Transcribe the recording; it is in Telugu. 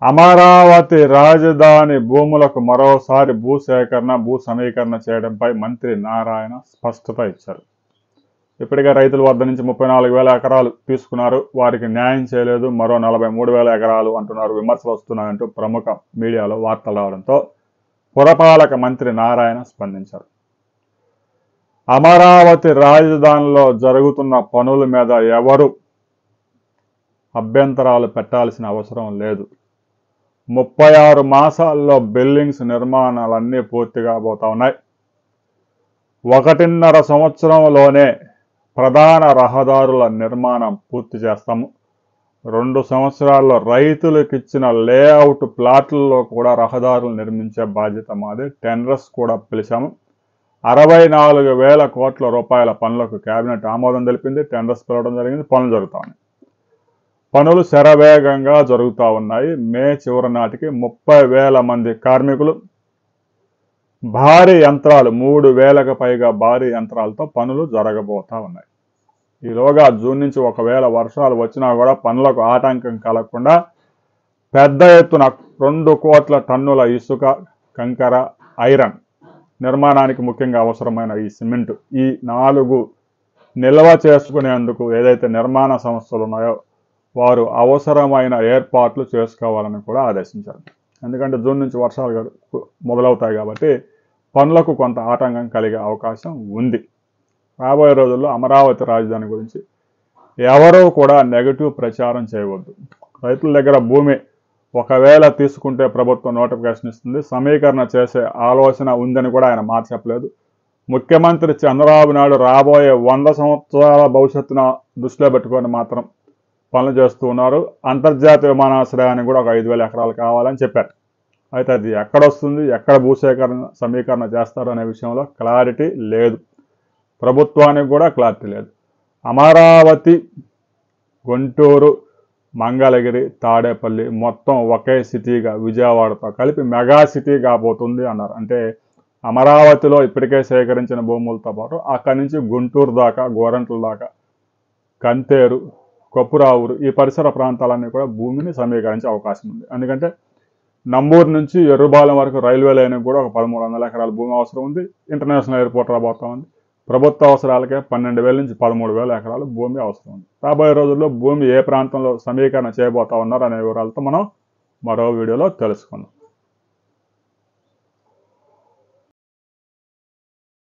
అమరావతి రాజధాని భూములకు మరోసారి భూసేకరణ భూ సమీకరణ చేయడంపై మంత్రి నారాయణ స్పష్టత ఇచ్చారు. ఇప్పటికే రైతుల వద్ద నుంచి 34,000 ఎకరాలు తీసుకున్నారు, వారికి న్యాయం చేయలేదు, మరో 43,000 ఎకరాలు అంటున్నారు, విమర్శలు వస్తున్నాయంటూ ప్రముఖ మీడియాలో వార్తలు రావడంతో పురపాలక మంత్రి నారాయణ స్పందించారు. అమరావతి రాజధానిలో జరుగుతున్న పనుల మీద ఎవరు అభ్యంతరాలు పెట్టాల్సిన అవసరం లేదు. 36 మాసాల్లో బిల్డింగ్స్ నిర్మాణాలన్నీ పూర్తిగా పోతా ఉన్నాయి. 1.5 సంవత్సరంలోనే ప్రధాన రహదారుల నిర్మాణం పూర్తి చేస్తాము. 2 సంవత్సరాల్లో రైతులకు ఇచ్చిన లేఅవుట్ ప్లాట్లలో కూడా రహదారులు నిర్మించే బాధ్యత మాది. టెండర్స్ కూడా పిలిచాము. 64,000 కోట్ల రూపాయల పనులకు కేబినెట్ ఆమోదం తెలిపింది. టెండర్స్ పిలవడం జరిగింది. పనులు జరుగుతూ ఉన్నాయి. పనులు శరవేగంగా జరుగుతూ ఉన్నాయి. మే చివరి నాటికి 30,000 మంది కార్మికులు, భారీ యంత్రాలు 3,000కు పైగా భారీ యంత్రాలతో పనులు జరగబోతా ఉన్నాయి. ఈలోగా జూన్ నుంచి ఒకవేళ వర్షాలు వచ్చినా కూడా పనులకు ఆటంకం కలగకుండా పెద్ద ఎత్తున 2 కోట్ల టన్నుల ఇసుక, కంకర, ఐరన్ నిర్మాణానికి ముఖ్యంగా అవసరమైన ఈ సిమెంటు, ఈ 4 నిల్వ చేసుకునేందుకు ఏదైతే నిర్మాణ సంస్థలు ఉన్నాయో వారు అవసరమైన ఏర్పాట్లు చేసుకోవాలని కూడా ఆదేశించారు. ఎందుకంటే జూన్ నుంచి వర్షాలు మొదలవుతాయి కాబట్టి పనులకు కొంత ఆటంకం కలిగే అవకాశం ఉంది. రాబోయే రోజుల్లో అమరావతి రాజధాని గురించి ఎవరూ కూడా నెగటివ్ ప్రచారం చేయవద్దు. రైతుల దగ్గర భూమి ఒకవేళ తీసుకుంటే ప్రభుత్వం నోటిఫికేషన్ ఇస్తుంది, సమీకరణ చేసే ఆలోచన ఉందని కూడా ఆయన మాట చెప్పలేదు. ముఖ్యమంత్రి చంద్రబాబు నాయుడు రాబోయే 100 సంవత్సరాల భవిష్యత్తును దృష్టిలో పెట్టుకొని మాత్రం పనులు చేస్తూ ఉన్నారు. అంతర్జాతీయ విమానాశ్రయానికి కూడా ఒక 5,000 ఎకరాలు కావాలని చెప్పారు. అయితే అది ఎక్కడొస్తుంది, ఎక్కడ భూసేకరణ సమీకరణ చేస్తారు అనే విషయంలో క్లారిటీ లేదు. ప్రభుత్వానికి కూడా క్లారిటీ లేదు. అమరావతి, గుంటూరు, మంగళగిరి, తాడేపల్లి మొత్తం ఒకే సిటీగా విజయవాడతో కలిపి మెగా సిటీ కాబోతుంది అన్నారు. అంటే అమరావతిలో ఇప్పటికే సేకరించిన భూములతో పాటు అక్కడి నుంచి గుంటూరు దాకా, గోరంట్ల దాకా, కంతేరు, కొప్పురావురు ఈ పరిసర ప్రాంతాలన్నీ కూడా భూమిని సమీకరించే అవకాశం ఉంది. ఎందుకంటే నంబూరు నుంచి ఎర్రుబాలెం వరకు రైల్వే లైన్ కూడా ఒక 1,300 ఎకరాల భూమి అవసరం ఉంది. ఇంటర్నేషనల్ ఎయిర్పోర్ట్ రాబోతా ఉంది. ప్రభుత్వ అవసరాలకే 12,000 నుంచి 13,000 ఎకరాలు భూమి అవసరం ఉంది. రాబోయే రోజుల్లో భూమి ఏ ప్రాంతంలో సమీకరణ చేయబోతా ఉన్నారు అనే వివరాలతో మనం మరో వీడియోలో తెలుసుకుందాం.